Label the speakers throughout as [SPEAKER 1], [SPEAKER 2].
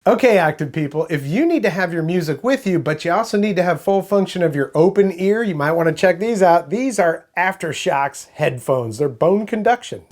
[SPEAKER 1] Okay, active people, if you need to have your music with you, but you also need to have full function of your open ear, you might want to check these out. These are Aftershokz headphones. They're bone conduction.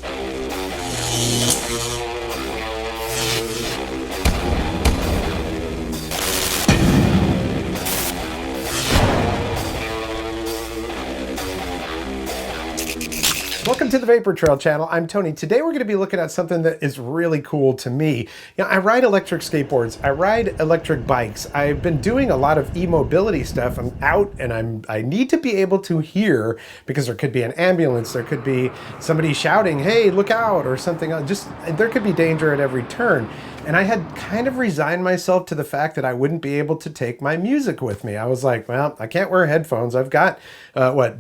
[SPEAKER 1] Welcome to the Vapor Trail channel. I'm Tony. Today we're going to be looking at something that is really cool to me. You know, I ride electric skateboards. I ride electric bikes. I've been doing a lot of e-mobility stuff. I'm out and I need to be able to hear, because there could be an ambulance, there could be somebody shouting, "Hey, look out," or something. Just there could be danger at every turn. And I had kind of resigned myself to the fact that I wouldn't be able to take my music with me. I was like, well, I can't wear headphones. I've got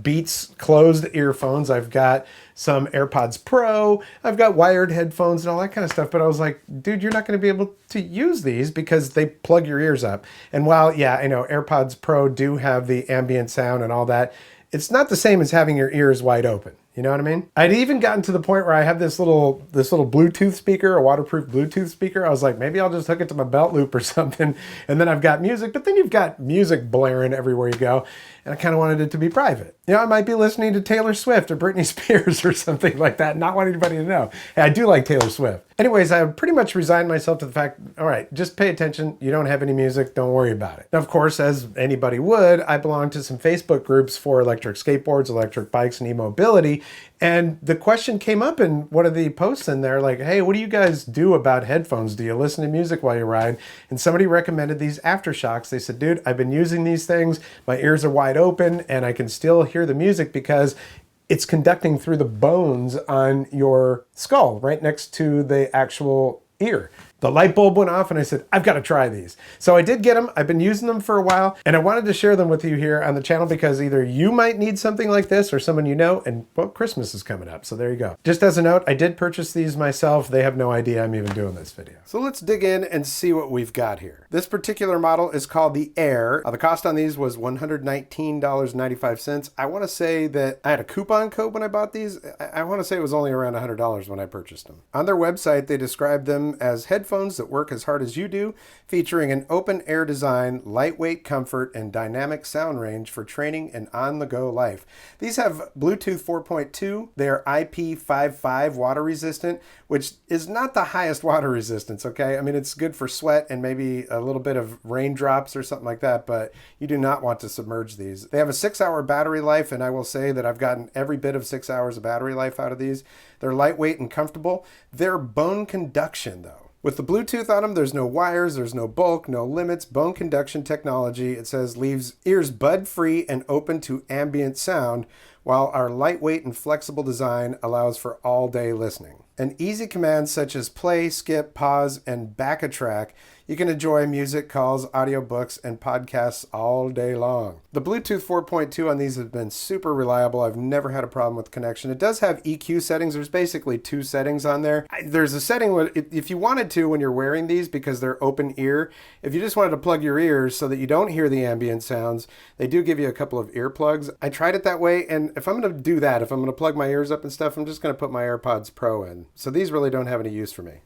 [SPEAKER 1] Beats closed earphones. I've got some AirPods Pro. I've got wired headphones and all that kind of stuff. But I was like, dude, you're not going to be able to use these because they plug your ears up. And while, yeah, I know AirPods Pro do have the ambient sound and all that, it's not the same as having your ears wide open. You know what I mean? I'd even gotten to the point where I have this little Bluetooth speaker, a waterproof Bluetooth speaker. I was like, maybe I'll just hook it to my belt loop or something. And then I've got music, but then you've got music blaring everywhere you go. And I kind of wanted it to be private. You know, I might be listening to Taylor Swift or Britney Spears or something like that, not want anybody to know. Hey, I do like Taylor Swift. Anyways, I pretty much resigned myself to the fact, all right, just pay attention. You don't have any music, don't worry about it. Now, of course, as anybody would, I belong to some Facebook groups for electric skateboards, electric bikes, and e-mobility. And the question came up in one of the posts in there, like, hey, what do you guys do about headphones? Do you listen to music while you ride? And somebody recommended these Aftershokz. They said, dude, I've been using these things. My ears are wide open and I can still hear the music because it's conducting through the bones on your skull, right next to the actual ear. The light bulb went off and I said, I've got to try these. So I did get them. I've been using them for a while and I wanted to share them with you here on the channel because either you might need something like this or someone you know, and well, Christmas is coming up. So there you go. Just as a note, I did purchase these myself. They have no idea I'm even doing this video. So let's dig in and see what we've got here. This particular model is called the Air. The cost on these was $119.95. I want to say that I had a coupon code when I bought these. I want to say it was only around $100 when I purchased them. On their website, they describe them as headphones that work as hard as you do, featuring an open air design, lightweight comfort, and dynamic sound range for training and on-the-go life. These have Bluetooth 4.2. They are IP55 water resistant, which is not the highest water resistance, okay? I mean, it's good for sweat and maybe a little bit of raindrops or something like that, but you do not want to submerge these. They have a 6-hour battery life, and I will say that I've gotten every bit of 6 hours of battery life out of these. They're lightweight and comfortable. They're bone conduction, though. With the Bluetooth on them, there's no wires, there's no bulk, no limits. Bone conduction technology, it says, leaves ears bud-free and open to ambient sound, while our lightweight and flexible design allows for all-day listening. And easy commands such as play, skip, pause, and back a track. You can enjoy music, calls, audiobooks, and podcasts all day long. The Bluetooth 4.2 on these has been super reliable. I've never had a problem with connection. It does have EQ settings. There's basically 2 settings on there. There's a setting where if you wanted to when you're wearing these, because they're open ear, if you just wanted to plug your ears so that you don't hear the ambient sounds, they do give you a couple of earplugs. I tried it that way, and if I'm going to do that, if I'm going to plug my ears up and stuff, I'm just going to put my AirPods Pro in. So these really don't have any use for me.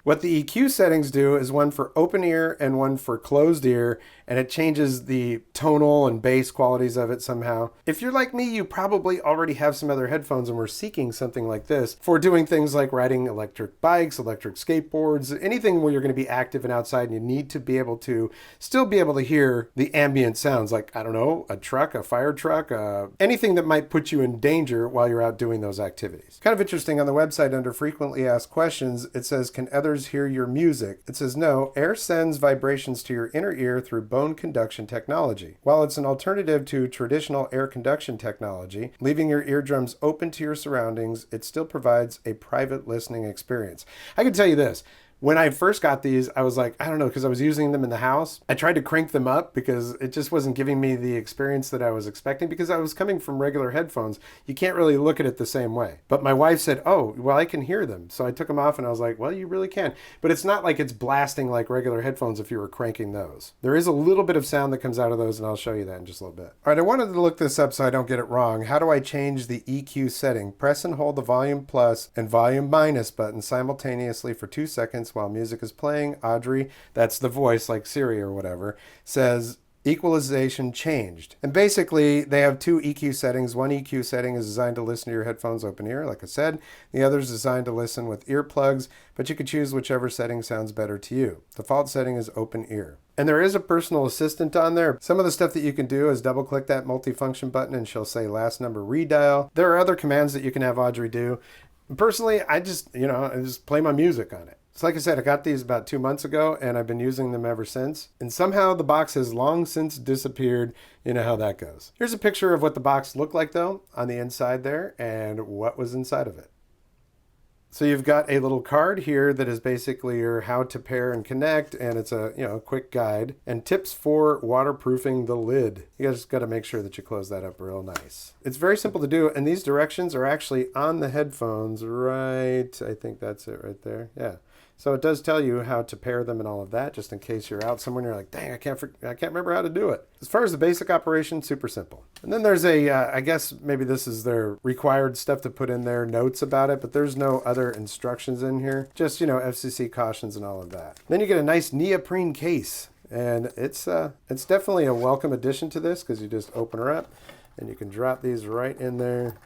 [SPEAKER 1] What the EQ settings do is one for open ear and one for closed ear, and it changes the tonal and bass qualities of it somehow. If you're like me, you probably already have some other headphones and we're seeking something like this for doing things like riding electric bikes, electric skateboards, anything where you're going to be active and outside and you need to be able to still be able to hear the ambient sounds, like, I don't know, a truck, a fire truck, anything that might put you in danger while you're out doing those activities. Kind of interesting, on the website under frequently asked questions, it says, can others hear your music? It says, no, Air sends vibrations to your inner ear through bone conduction technology. While it's an alternative to traditional air conduction technology, leaving your eardrums open to your surroundings, it still provides a private listening experience. I can tell you this. When I first got these, I was like, I don't know, because I was using them in the house. I tried to crank them up because it just wasn't giving me the experience that I was expecting because I was coming from regular headphones. You can't really look at it the same way. But my wife said, oh, well, I can hear them. So I took them off and I was like, well, you really can. But it's not like it's blasting like regular headphones if you were cranking those. There is a little bit of sound that comes out of those, and I'll show you that in just a little bit. All right, I wanted to look this up so I don't get it wrong. How do I change the EQ setting? Press and hold the volume plus and volume minus button simultaneously for 2 seconds seconds while music is playing, Audrey, that's the voice like Siri or whatever, says equalization changed. And basically, they have two EQ settings. One EQ setting is designed to listen to your headphones open ear, like I said. The other is designed to listen with earplugs, but you can choose whichever setting sounds better to you. Default setting is open ear. And there is a personal assistant on there. Some of the stuff that you can do is double click that multifunction button and she'll say last number redial. There are other commands that you can have Audrey do. Personally, I just play my music on it. So like I said, I got these about 2 months ago and I've been using them ever since. And somehow the box has long since disappeared. You know how that goes. Here's a picture of what the box looked like though on the inside there and what was inside of it. So you've got a little card here that is basically your how to pair and connect, and it's a quick guide and tips for waterproofing the lid. You just got to make sure that you close that up real nice. It's very simple to do, and these directions are actually on the headphones, right? I think that's it right there. Yeah. So it does tell you how to pair them and all of that, just in case you're out somewhere and you're like, dang, I can't remember how to do it. As far as the basic operation, super simple. And then there's I guess maybe this is their required stuff to put in their notes about it, but there's no other instructions in here. Just, FCC cautions and all of that. Then you get a nice neoprene case. And it's definitely a welcome addition to this because you just open her up and you can drop these right in there.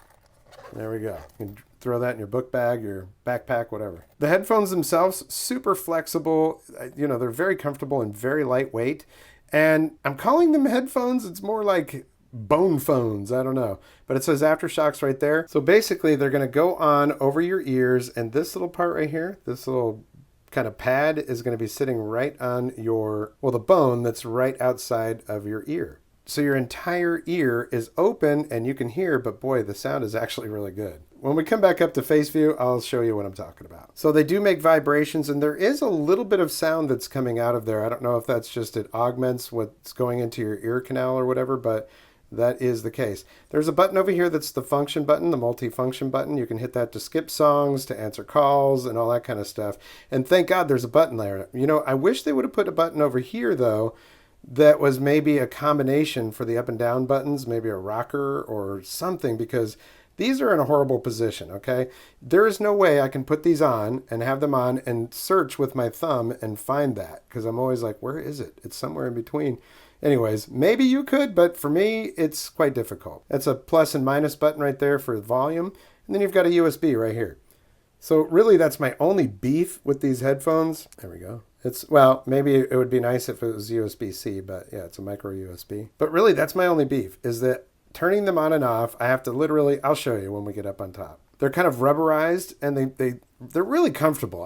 [SPEAKER 1] There we go. You can throw that in your book bag, your backpack, whatever. The headphones themselves, super flexible. They're very comfortable and very lightweight. And I'm calling them headphones. It's more like bone phones. I don't know. But it says Aftershokz right there. So basically, they're going to go on over your ears. And this little part right here, this little kind of pad is going to be sitting right on the bone that's right outside of your ear. So your entire ear is open and you can hear, but boy, the sound is actually really good. When we come back up to face view, I'll show you what I'm talking about. So they do make vibrations and there is a little bit of sound that's coming out of there. I don't know if that's just it augments what's going into your ear canal or whatever, but that is the case. There's a button over here that's the function button, the multi-function button. You can hit that to skip songs, to answer calls, and all that kind of stuff. And thank God there's a button there. I wish they would have put a button over here though, that was maybe a combination for the up and down buttons, maybe a rocker or something, because these are in a horrible position, okay? There is no way I can put these on and have them on and search with my thumb and find that, because I'm always like, where is it? It's somewhere in between. Anyways, maybe you could, but for me, it's quite difficult. That's a plus and minus button right there for volume, and then you've got a USB right here. So really, that's my only beef with these headphones. There we go. Maybe it would be nice if it was USB-C, but yeah, it's a micro USB. But really, that's my only beef, is that turning them on and off, I have to literally, I'll show you when we get up on top. They're kind of rubberized, and they're really comfortable.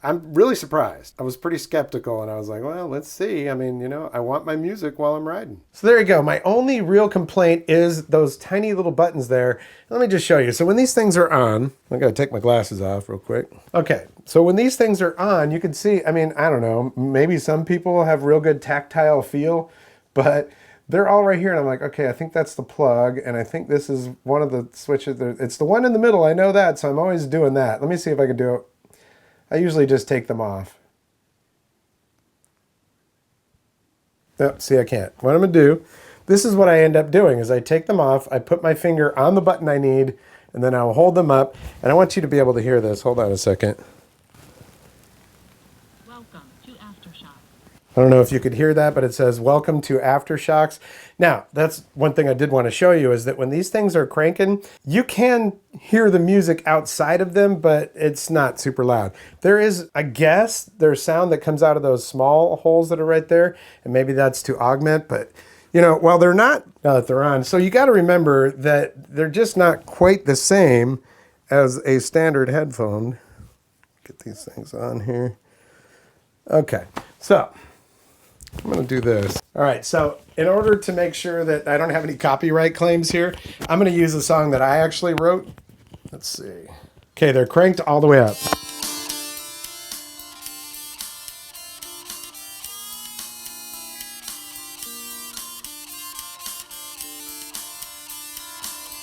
[SPEAKER 1] I'm really surprised. I was pretty skeptical, and I was like, well, let's see. I mean, I want my music while I'm riding. So there you go. My only real complaint is those tiny little buttons there. Let me just show you. So when these things are on, I gotta take my glasses off real quick. Okay, so when these things are on, you can see, I don't know, maybe some people have real good tactile feel, but they're all right here, and I'm like, okay, I think that's the plug, and I think this is one of the switches. It's the one in the middle, I know that, so I'm always doing that. Let me see if I can do it. I usually just take them off. Oh, see, I can't. What I'm going to do, this is what I end up doing, is I take them off, I put my finger on the button I need, and then I'll hold them up, and I want you to be able to hear this. Hold on a second.
[SPEAKER 2] Welcome to Aftershokz.
[SPEAKER 1] I don't know if you could hear that, but it says, welcome to Aftershokz. Now, that's one thing I did want to show you, is that when these things are cranking, you can hear the music outside of them, but it's not super loud. There is, I guess, there's sound that comes out of those small holes that are right there, and maybe that's to augment, but while they're not, now that they're on, so you got to remember that they're just not quite the same as a standard headphone. Get these things on here. Okay, so I'm going to do this. All right, so in order to make sure that I don't have any copyright claims here, I'm going to use a song that I actually wrote. Let's see. Okay, they're cranked all the way up.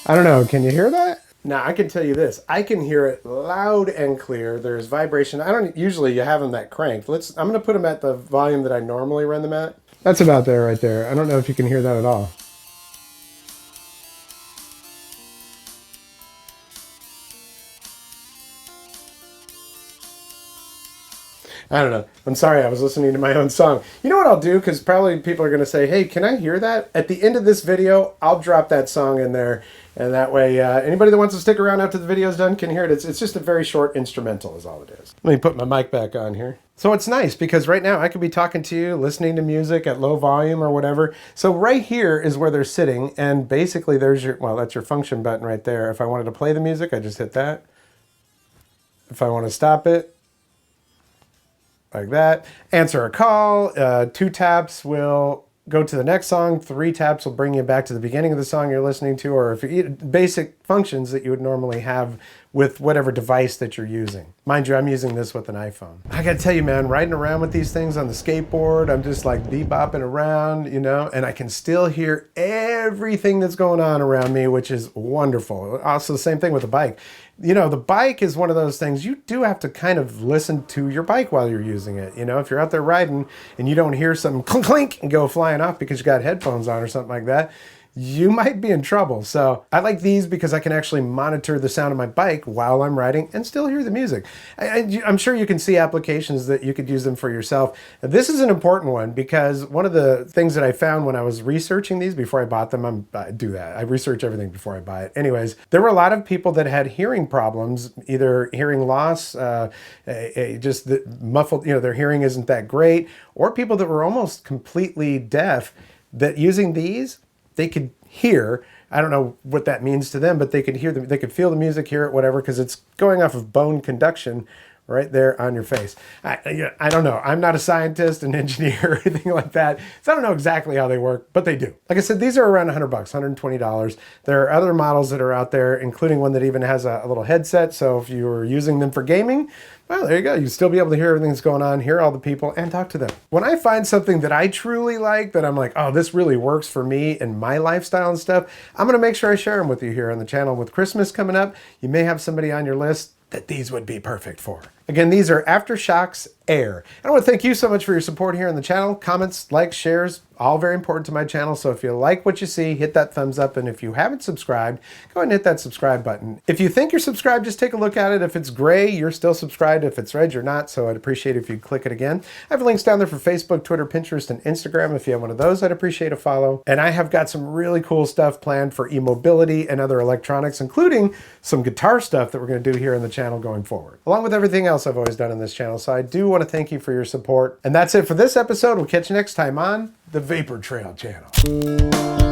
[SPEAKER 1] I don't know, can you hear that? Now, I can tell you this. I can hear it loud and clear. There's vibration. I don't usually have them that cranked. I'm going to put them at the volume that I normally run them at. That's about there right there. I don't know if you can hear that at all. I don't know. I'm sorry, I was listening to my own song. You know what I'll do? Because probably people are going to say, hey, can I hear that? At the end of this video, I'll drop that song in there. And that way, anybody that wants to stick around after the video's done can hear it. It's just a very short instrumental is all it is. Let me put my mic back on here. So it's nice because right now I could be talking to you, listening to music at low volume or whatever. So right here is where they're sitting. And basically there's your, well, that's your function button right there. If I wanted to play the music, I just hit that. If I want to stop it, like that. Answer a call. 2 taps will go to the next song. 3 taps will bring you back to the beginning of the song you're listening to, or if you basic functions that you would normally have with whatever device that you're using. Mind you, I'm using this with an iPhone. I gotta tell you, man, riding around with these things on the skateboard, I'm just like bebopping around, you know, and I can still hear everything that's going on around me, which is wonderful. Also, the same thing with the bike. You know, the bike is one of those things you do have to kind of listen to your bike while you're using it. You know, if you're out there riding and you don't hear something clink, clink and go flying off because you got headphones on or something like that, you might be in trouble. So I like these because I can actually monitor the sound of my bike while I'm riding and still hear the music. I'm sure you can see applications that you could use them for yourself. This is an important one because one of the things that I found when I was researching these before I bought them, I do that. I research everything before I buy it. Anyways, there were a lot of people that had hearing problems, either hearing loss, just the muffled, you know, their hearing isn't that great, or people that were almost completely deaf that using these, they could hear. I don't know what that means to them, but they could hear they could feel the music, hear it, whatever, because it's going off of bone conduction right there on your face. I don't know. I'm not a scientist, an engineer, or anything like that, so I don't know exactly how they work, but they do. Like I said, these are around $100, $120. There are other models that are out there, including one that even has a little headset, so if you were using them for gaming, well, there you go. You'll still be able to hear everything that's going on, hear all the people, and talk to them. When I find something that I truly like, that I'm like, oh, this really works for me and my lifestyle and stuff, I'm going to make sure I share them with you here on the channel. With Christmas coming up, you may have somebody on your list that these would be perfect for. Again, these are Aftershokz Air. And I want to thank you so much for your support here on the channel. Comments, likes, shares, all very important to my channel. So if you like what you see, hit that thumbs up. And if you haven't subscribed, go ahead and hit that subscribe button. If you think you're subscribed, just take a look at it. If it's gray, you're still subscribed. If it's red, you're not. So I'd appreciate it if you click it again. I have links down there for Facebook, Twitter, Pinterest, and Instagram. If you have one of those, I'd appreciate a follow. And I have got some really cool stuff planned for Emobility and other electronics, including some guitar stuff that we're going to do here on the channel going forward, along with everything else I've always done in this channel. So I do want to thank you for your support. And that's it for this episode. We'll catch you next time on the Vapor Trail channel.